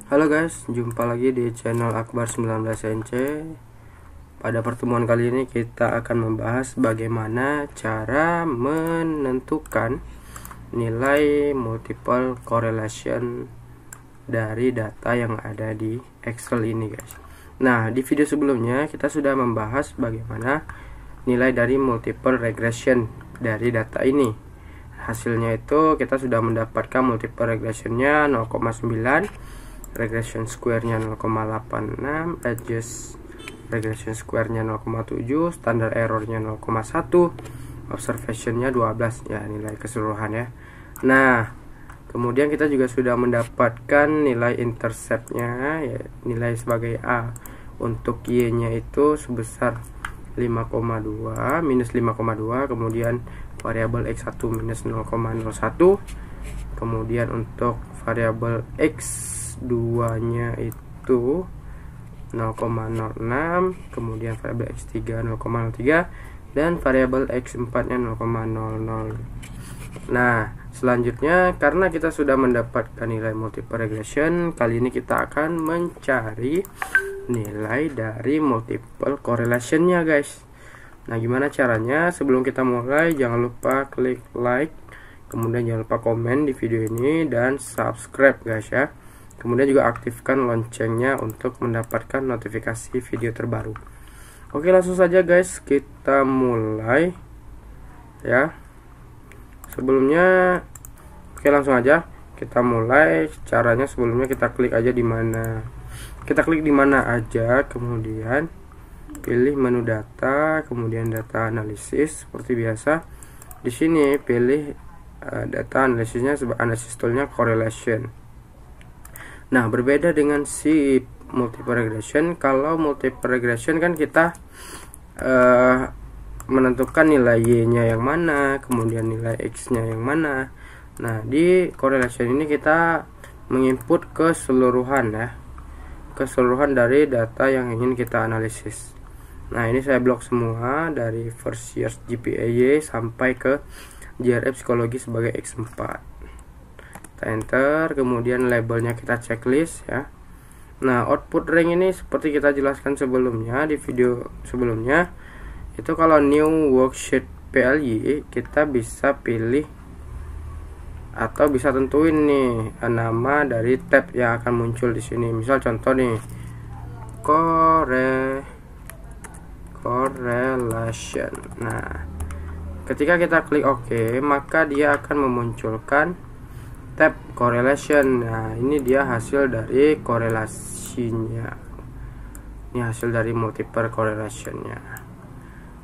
Halo guys, jumpa lagi di channel Akbar 19NC. Pada pertemuan kali ini kita akan membahas bagaimana cara menentukan nilai multiple correlation dari data yang ada di Excel ini guys. Nah, di video sebelumnya kita sudah membahas bagaimana nilai dari multiple regression dari data ini. Hasilnya itu kita sudah mendapatkan multiple regressionnya 0,9, regression square-nya 0,86, adjust regression square-nya 0,7, standard error-nya 0,1, observation-nya 12 ya, nilai keseluruhan ya. Nah, kemudian kita juga sudah mendapatkan nilai intercept-nya ya, nilai sebagai A. Untuk Y-nya itu sebesar 5,2 minus 5,2, kemudian variabel X1 minus 0,01, kemudian untuk variabel X2 nya itu 0,06, kemudian variabel X3 0,03, dan variabel X4 nya 0,00. Nah, selanjutnya karena kita sudah mendapatkan nilai multiple regression, kali ini kita akan mencari nilai dari multiple correlation nya guys. Nah, gimana caranya? Sebelum kita mulai, jangan lupa klik like, kemudian jangan lupa komen di video ini dan subscribe guys ya. Kemudian juga aktifkan loncengnya untuk mendapatkan notifikasi video terbaru. Oke, langsung saja guys, kita mulai ya. Sebelumnya oke, langsung aja kita mulai. Caranya sebelumnya kita klik aja di mana. Kita klik di mana aja, kemudian pilih menu data, kemudian data analisis seperti biasa. Di sini pilih data analisisnya sebagai analisis toolnya correlation. Nah, berbeda dengan si multiple regression. Kalau multiple regression kan kita menentukan nilai Y-nya yang mana, kemudian nilai X-nya yang mana. Nah, di correlation ini kita menginput keseluruhan ya, keseluruhan dari data yang ingin kita analisis. Nah, ini saya blok semua dari first year GPA Y sampai ke JRF psikologi sebagai X4. Kita enter, kemudian labelnya kita checklist ya. Nah, output rank ini seperti kita jelaskan sebelumnya di video sebelumnya, itu kalau new worksheet PLY kita bisa pilih atau bisa tentuin nih nama dari tab yang akan muncul di sini. Misal contoh nih, correlation. Nah, ketika kita klik OK, maka dia akan memunculkan tab correlation. Nah, ini dia hasil dari korelasinya. Ini hasil dari multiple correlationnya.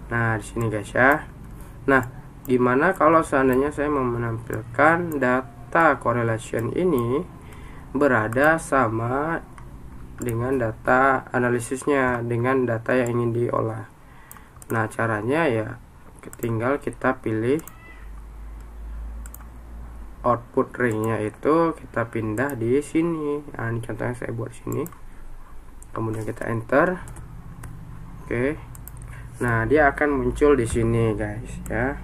Nah, di sini guys ya. Nah, gimana kalau seandainya saya mau menampilkan data correlation ini berada sama dengan data analisisnya, dengan data yang ingin diolah. Nah, caranya ya tinggal kita pilih output ringnya itu kita pindah di sini. Nah, ini contohnya saya buat sini, kemudian kita enter. Oke, nah dia akan muncul di sini guys ya.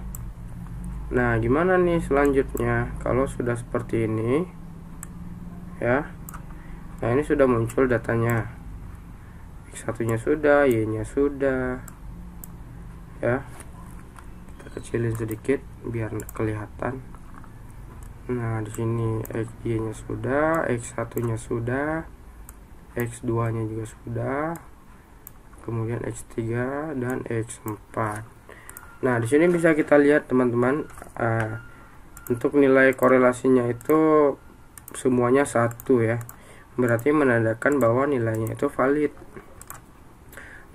Nah, gimana nih selanjutnya kalau sudah seperti ini ya. Nah, ini sudah muncul datanya, X1 nya sudah, Y nya sudah ya. Kita kecilin sedikit biar kelihatan. Nah, di sini Y nya sudah, X1 nya sudah, X2 nya juga sudah, kemudian X3 dan X4. Nah, di sini bisa kita lihat teman-teman, untuk nilai korelasinya itu semuanya satu ya, berarti menandakan bahwa nilainya itu valid.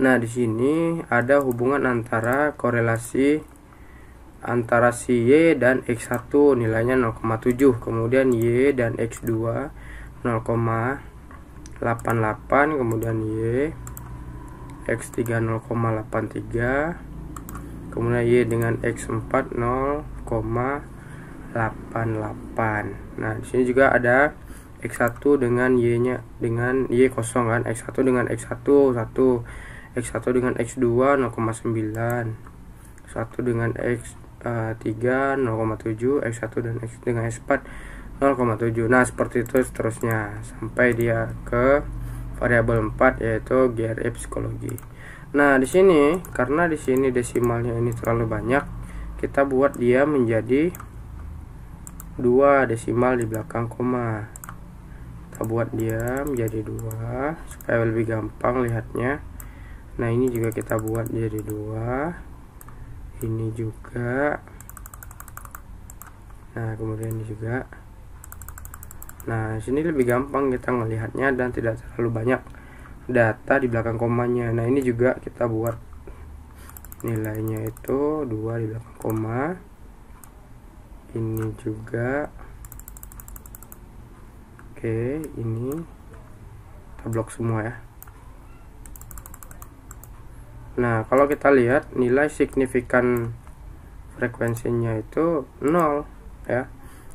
Nah, di sini ada hubungan antara korelasi antara si Y dan X1 nilainya 0,7, kemudian Y dan X2 0,88, kemudian Y X3 0,83, kemudian Y dengan X4 0,88. Nah, di sini juga ada X1 dengan Y-nya dengan Y kosong kan, X1 dengan X1 1, X1 dengan X2 0,9, X1 dengan X3 0,7, X1 dan X dengan S4 0,7. Nah, seperti itu seterusnya sampai dia ke variabel 4 yaitu GRE psikologi. Nah, di sini karena di sini desimalnya ini terlalu banyak, kita buat dia menjadi 2 desimal di belakang koma. Kita buat dia menjadi 2 supaya lebih gampang lihatnya. Nah, ini juga kita buat jadi 2. Ini juga. Nah, kemudian ini juga. Nah, sini lebih gampang kita melihatnya dan tidak terlalu banyak data di belakang komanya. Nah, ini juga kita buat nilainya itu 2 di belakang koma. Ini juga. Oke, ini kita blok semua ya. Nah, kalau kita lihat nilai signifikan frekuensinya itu 0 ya.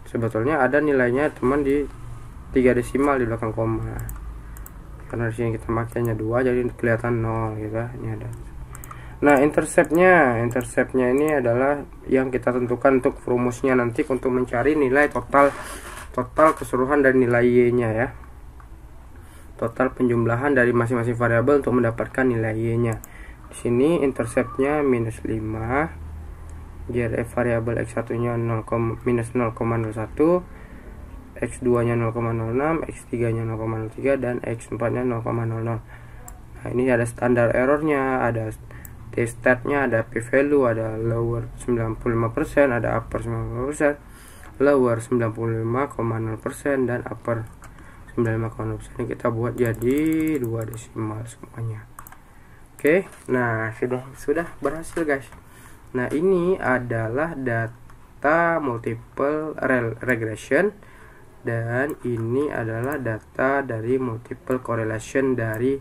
Sebetulnya ada nilainya teman di 3 desimal di belakang koma. Karena di sini kita makainya 2 jadi kelihatan 0 gitu ya. Ini ada. Nah, interceptnya ini adalah yang kita tentukan untuk rumusnya nanti untuk mencari nilai total keseluruhan dari nilai Y-nya ya. Total penjumlahan dari masing-masing variabel untuk mendapatkan nilai Y-nya. Di sini interceptnya -5, GRE variabel X1-nya minus 0,01, X2-nya 0,06, X3-nya 0,03 dan X4-nya 0,00. Nah, ini ada standar errornya, ada t-stat-nya, ada p-value, ada lower 95%, ada upper 90%, lower 95,0% dan upper 95,0%. Ini kita buat jadi 2 desimal semuanya. Oke, nah sudah berhasil guys. Nah, ini adalah data multiple regression dan ini adalah data dari multiple correlation dari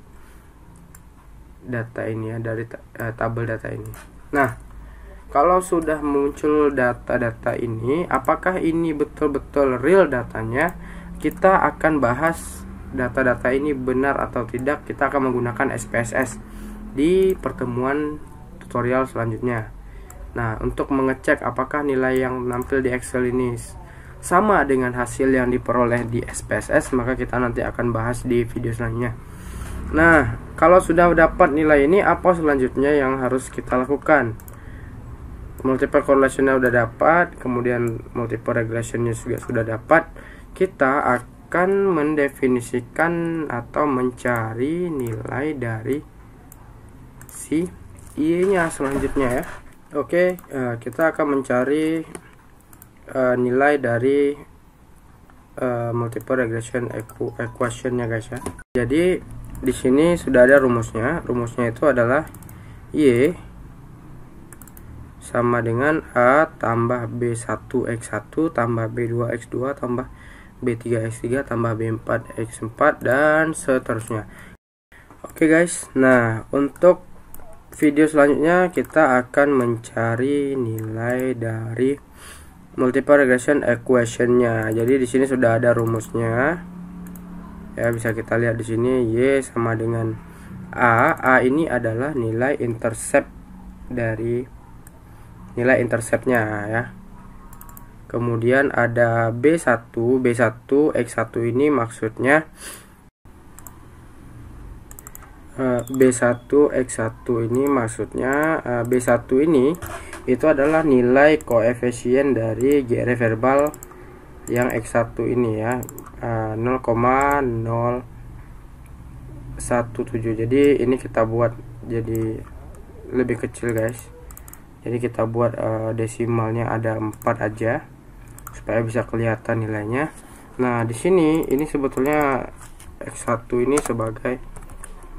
data ini ya, dari tabel data ini. Nah, kalau sudah muncul data-data ini, apakah ini betul-betul real datanya? Kita akan bahas data-data ini benar atau tidak. Kita akan menggunakan SPSS di pertemuan tutorial selanjutnya. Nah, untuk mengecek apakah nilai yang nampil di Excel ini sama dengan hasil yang diperoleh di SPSS, maka kita nanti akan bahas di video selanjutnya. Nah, kalau sudah dapat nilai ini, apa selanjutnya yang harus kita lakukan? Multiple correlation-nya sudah dapat, kemudian multiple regression-nya juga sudah dapat. Kita akan mendefinisikan atau mencari nilai dari si Y-nya selanjutnya ya. Oke, kita akan mencari nilai dari multiple regression equation-nya guys ya. Jadi di sini sudah ada rumusnya. Rumusnya itu adalah Y sama dengan A tambah B1X1 tambah B2X2 tambah B3X3 tambah B4X4 dan seterusnya. Oke guys, nah untuk video selanjutnya kita akan mencari nilai dari multiple regression equation-nya. Jadi di sini sudah ada rumusnya. Ya, bisa kita lihat di sini Y sama dengan A. A ini adalah nilai intercept dari nilai interceptnya ya. Kemudian ada B1 X1 ini maksudnya B1 X1 ini maksudnya B1 ini itu adalah nilai koefisien dari GRE verbal yang X1 ini ya, 0,017. Jadi ini kita buat jadi lebih kecil guys. Jadi kita buat desimalnya ada 4 aja supaya bisa kelihatan nilainya. Nah, di sini ini sebetulnya X1 ini sebagai,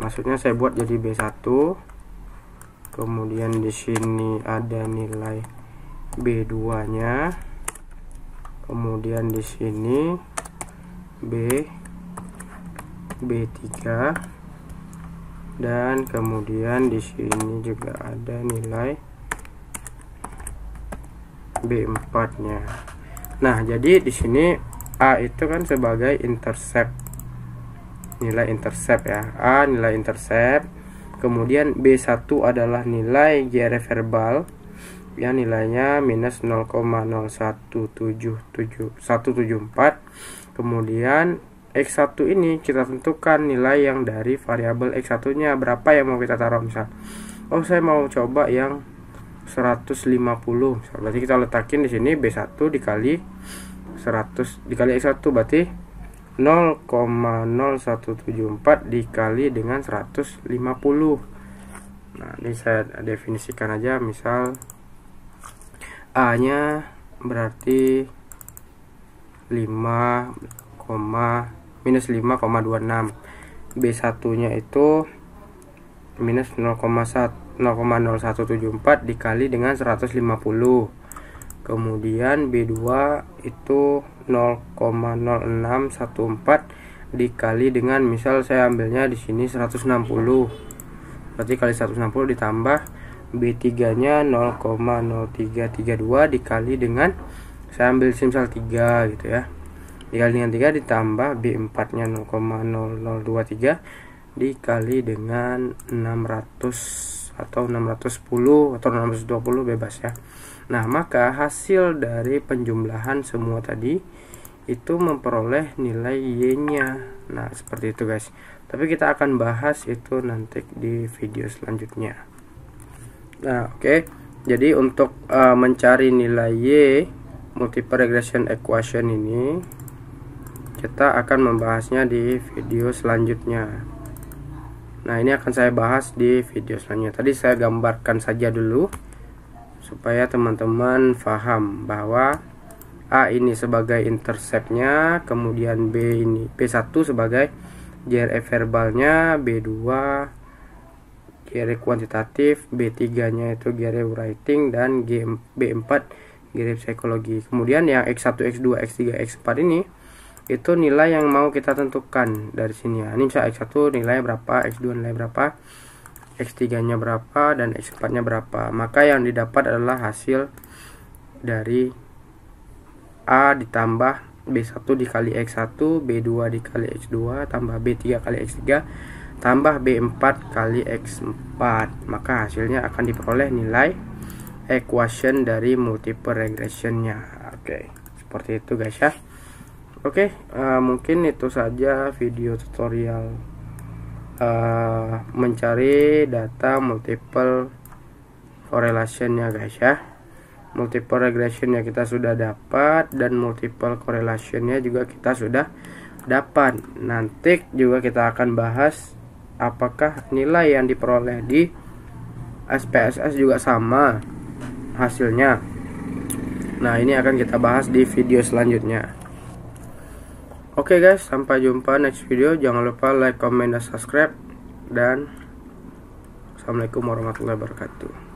maksudnya saya buat jadi B1. Kemudian di sini ada nilai B2-nya. Kemudian di sini B3 dan kemudian di sini juga ada nilai B4-nya. Nah, jadi di sini A itu kan sebagai intercept, nilai intercept ya. A nilai intercept. Kemudian B1 adalah nilai GRE verbal ya nilainya minus 0,01777174. Kemudian X1 ini kita tentukan nilai yang dari variabel X1 nya berapa yang mau kita taruh. Misal saya mau coba yang 150 misal, berarti kita letakin di sini B1 dikali 100 dikali X1 berarti 0,0174 dikali dengan 150. Nah, ini saya definisikan aja, misal A nya berarti minus 5,26, B1 nya itu minus 0,0174 dikali dengan 150. Kemudian B2 itu 0,0614 dikali dengan, misal saya ambilnya di sini 160. Berarti kali 160 ditambah B3 nya 0,0332 dikali dengan, saya ambil misal 3 gitu ya, dikali dengan 3 ditambah B4 nya 0,0023 dikali dengan 600 atau 610 atau 620 bebas ya. Nah, maka hasil dari penjumlahan semua tadi itu memperoleh nilai Y-nya. Nah, seperti itu guys. Tapi kita akan bahas itu nanti di video selanjutnya. Nah, oke. Jadi untuk mencari nilai Y multiple regression equation ini, kita akan membahasnya di video selanjutnya. Nah, ini akan saya bahas di video selanjutnya. Tadi saya gambarkan saja dulu supaya teman-teman paham bahwa A ini sebagai interceptnya, kemudian B1 sebagai GRE verbalnya, B2 GRE kuantitatif, B3 nya itu GRE writing, dan B4 GRE psikologi. Kemudian yang X1, X2, X3, X4 ini itu nilai yang mau kita tentukan dari sini ya. Ini misalnya X1 nilai berapa, X2 nilai berapa, X3 nya berapa, dan X4 nya berapa. Maka yang didapat adalah hasil dari A ditambah B1 dikali X1, B2 dikali X2, tambah B3 kali X3, tambah B4 kali X4. Maka hasilnya akan diperoleh nilai equation dari multiple regressionnya. Oke, seperti itu guys ya. Oke, mungkin itu saja video tutorial mencari data multiple correlation ya guys ya. Multiple regression nya kita sudah dapat, dan multiple correlation nya juga kita sudah dapat. Nanti juga kita akan bahas apakah nilai yang diperoleh di SPSS juga sama hasilnya. Nah, ini akan kita bahas di video selanjutnya. Oke guys, sampai jumpa next video. Jangan lupa like, comment, dan subscribe. Dan assalamualaikum warahmatullahi wabarakatuh.